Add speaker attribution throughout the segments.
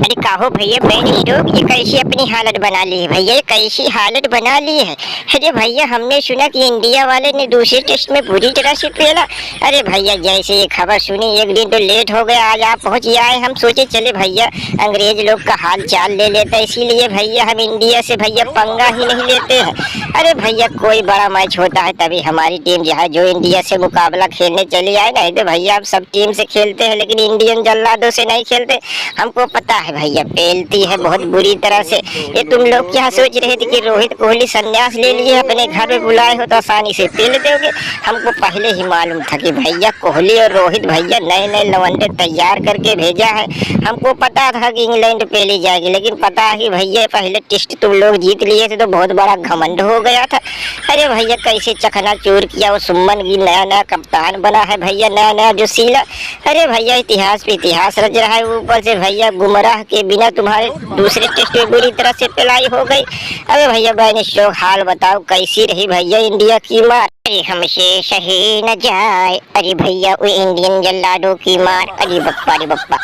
Speaker 1: अरे काहो भैया मैंने लोग ये कैसी अपनी हालत बना ली है भैया, ये कैसी हालत बना ली है। अरे भैया हमने सुना कि इंडिया वाले ने दूसरे टेस्ट में बुरी तरह से खेला। अरे भैया जैसे ये खबर सुनी एक दिन तो लेट हो गया, आज आप पहुंच आए। हम सोचे चले भैया अंग्रेज लोग का हाल चाल ले लेते, इसीलिए भैया हम इंडिया से भैया पंगा ही नहीं लेते हैं। अरे भैया कोई बड़ा मैच होता है तभी हमारी टीम जो इंडिया से मुकाबला खेलने चली आए, नहीं तो भैया आप सब टीम से खेलते हैं लेकिन इंडियन जल्लादों से नहीं खेलते। हमको पता है भैया पेलती है बहुत बुरी तरह से। ये तुम लोग क्या सोच रहे थे कि रोहित कोहली संन्यास ले लिए अपने घर में बुलाए हो तो आसानी से पेल दोगे? हमको पहले ही मालूम था कि भैया कोहली और रोहित भैया नए नए लवंडे तैयार करके भेजा है। हमको पता था कि इंग्लैंड पेली जाएगी, लेकिन पता है कि भैया पहले टेस्ट तुम लोग जीत लिए थे तो बहुत बड़ा घमंड हो गया था। अरे भैया कैसे चकनाचूर किया, वो सुमन गिल नया नया कप्तान बना है भैया, नया नया जो सीला। अरे भैया इतिहास पे इतिहास रच रहा है, ऊपर से भैया गुमराह के बिना तुम्हारे दूसरे टेस्ट में बुरी तरह से पिलाई हो गई। अरे भैया बैन स्टोक हाल बताओ कैसी रही भैया इंडिया की मार? अरे हमसे सही न जाए, अरे भैया वो इंडियन जल्लादों की मार। अरे बप्पा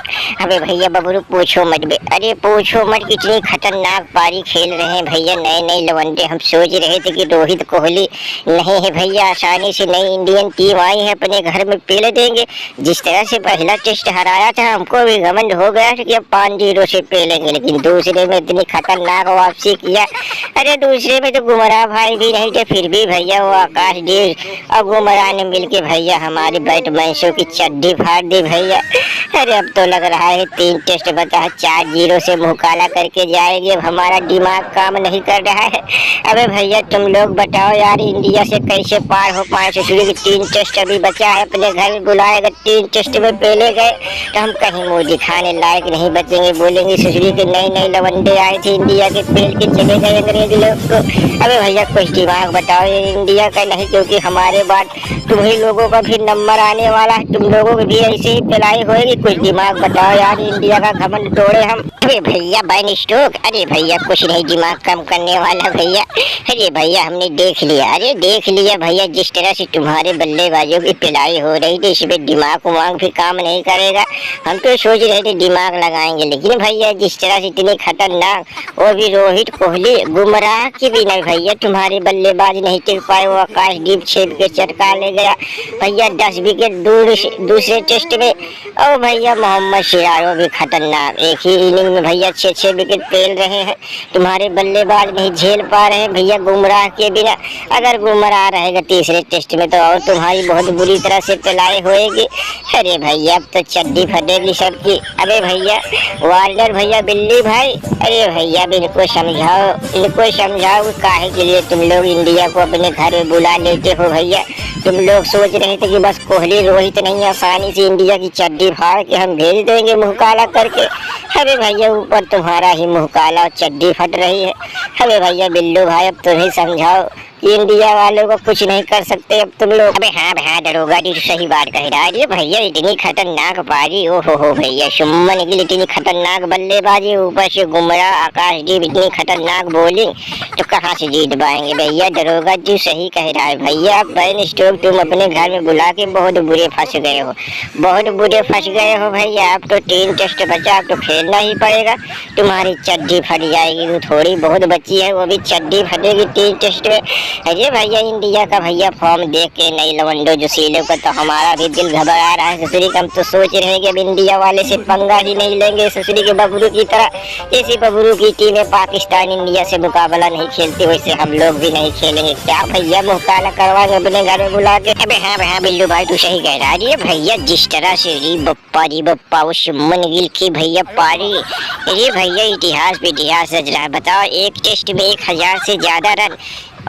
Speaker 1: अबे भैया बबरू पूछो मत बे, अरे पूछो मत कितनी खतरनाक पारी खेल रहे हैं भैया नए नए लवंडे। हम सोच रहे थे कि रोहित कोहली नहीं है भैया आसानी से नई इंडियन टीम आई है अपने घर में पेल देंगे। जिस तरह से पहला टेस्ट हराया था हमको भी घमंड हो गया था कि अब 5-0 से पेलेंगे, लेकिन दूसरे में इतनी खतरनाक वापसी किया। अरे दूसरे में तो गुमराह भाई भी नहीं थे, फिर भी भैया वो आकाशदीप और गुमराह ने मिलके भैया हमारी बैट्समैनों की चड्डी फाड़ दी भैया। अरे अब तो लग रहा है 3 टेस्ट बचा है, 4-0 से मुँह काला करके जाएगी। अब हमारा दिमाग काम नहीं कर रहा है। अबे भैया तुम लोग बताओ यार इंडिया से कैसे पार हो पाए? ससुरी की 3 टेस्ट अभी बचा है, अपने घर में बुलाएगा 3 टेस्ट में पेले गए तो हम कहीं मुँह दिखाने लायक नहीं बचेंगे। बोलेंगे ससुरी के नए नए लवंडे आए थे इंडिया के पेल के चले गए अंग्रेज लोग को। अबे भैया कुछ दिमाग बताओ, ये इंडिया का नहीं क्योंकि हमारे बाद तुम्ही लोगों का भी नंबर आने वाला है, तुम लोगों की भी ऐसे ही पिलाई होगी। कुछ दिमाग बताओ यार इंडिया का घमंड तोड़े हम। अरे भैया बैन स्टोक, अरे भैया कुछ नहीं दिमाग कम करने वाला भैया। अरे भैया हमने देख लिया, अरे देख लिया भैया जिस तरह से तुम्हारे बल्लेबाजों की पिलाई हो रही थी इसमें दिमाग उमाग भी काम नहीं करेगा। हम तो सोच रहे थे दिमाग लगाएंगे, लेकिन भैया जिस तरह से इतनी खतरनाक, वो भी रोहित कोहली गुमराह की भी नहीं भैया तुम्हारे बल्लेबाज नहीं टिक पाए। वो आकाशदीप छेद के चटका ले गया भैया 10 विकेट दूसरे टेस्ट में। और भैया मोहम्मद सिराज भी खतरनाक, एक ही इनिंग में भैया 6-6 विकेट पेल रहे हैं। तुम्हारे बल्लेबाज नहीं झेल पा रहे हैं भैया गुमराह के बिना। अगर गुमराह रहेगा तीसरे टेस्ट में तो और तुम्हारी बहुत बुरी तरह से पिलाई होएगी। अरे भैया अब तो चड्डी फटेगी सबकी। अरे भैया वार्नर भैया बिल्ली भाई, अरे भैया इनको समझाओ काहे के लिए तुम लोग इंडिया को अपने घर में बुला लेते हो भैया? तुम लोग सोच रहे थे कि बस कोहली रोहित नहीं आसानी से इंडिया की चड्डी फाड़ के हम भेज देंगे मुँह काला करके। अरे भैया ऊपर तुम्हारा ही मुँह काला और चड्डी फट रही है। अरे भैया बिल्लू भाई अब तुम्हें समझाओ कि इंडिया वालों को कुछ नहीं कर सकते अब तुम लोग। अबे हाँ भैया दरोगा जी सही बात कह रहा है। अरे भैया इतनी खतरनाक बाजी, ओ हो भैया सुमन गिल इतनी खतरनाक बल्लेबाजी, ऊपर से गुमराह आकाशदीप इतनी खतरनाक बॉलिंग, तो कहाँ से जीत पाएंगे भैया? दरोगा जी सही कह रहा है भैया। बैन स्टोक तुम अपने घर में बुला के बहुत बुरे फंस गए हो, बहुत बुरे फंस गए हो भैया। अब तो 3 टेस्ट बचा, अब तो खेलना ही पड़ेगा। तुम्हारी चड्डी फट जाएगी, तो थोड़ी बहुत बची है वो भी चड्डी फटेगी 3 टेस्ट में। अरे भैया इंडिया का भैया फॉर्म देख के नई लवंडो जो सीलों का तो हमारा भी दिल घबरा रहा है। ससुरी हम तो सोच रहे हैं कि अब इंडिया वाले से पंगा ही नहीं लेंगे ससुरी के बबरू की तरह। ऐसी बबरू की टीमें पाकिस्तान इंडिया से मुकाबला नहीं खेलती, वैसे हम लोग भी नहीं खेलेंगे। क्या भैया मुँह काला करवाएंगे अपने घर में बुला के? अबे हाँ बिल्लू भाई तू सही कह रहा है। अरे भैया जिस तरह से री बप्पा वो सुमन गिल की भैया पारी, अरे भैया इतिहास पे इतिहास रच रहा है। बताओ एक टेस्ट में 1000 से ज्यादा रन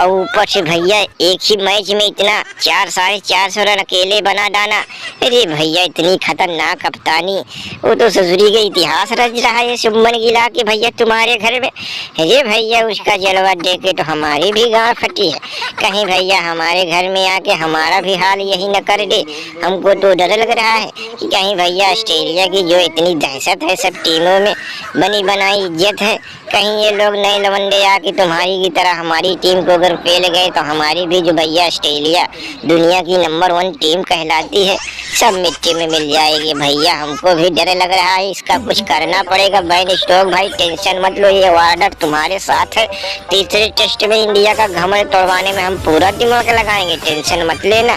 Speaker 1: और ऊपर से भैया एक ही मैच में इतना 400-450 रन अकेले बना डाला। अरे भैया इतनी खतरनाक कप्तानी, वो तो ससुरी के इतिहास रच रहा है सुमन गिला के भैया तुम्हारे घर में। अरे भैया उसका जलवा देखे तो हमारी भी गाँव फटी है, कहीं भैया हमारे घर में आके हमारा भी हाल यही न कर दे। हमको तो डर लग रहा है कि कहीं भैया ऑस्ट्रेलिया की जो इतनी दहशत है सब टीमों में बनी बनाई इज्जत है, कहीं ये लोग नए लवंडे आके तुम्हारी की तरह हमारी टीम को अगर फेल गए तो हमारी भी जो भैया ऑस्ट्रेलिया दुनिया की नंबर 1 टीम कहलाती है सब मिट्टी में मिल जाएगी भैया। हमको भी डर लग रहा है, इसका कुछ करना पड़ेगा। बेन स्टोक्स भाई टेंशन मत लो, ये वार्नर तुम्हारे साथ है। तीसरे टेस्ट में इंडिया का घमंड तोड़वाने में हम पूरा दिमाग लगाएंगे, टेंशन मत लेना।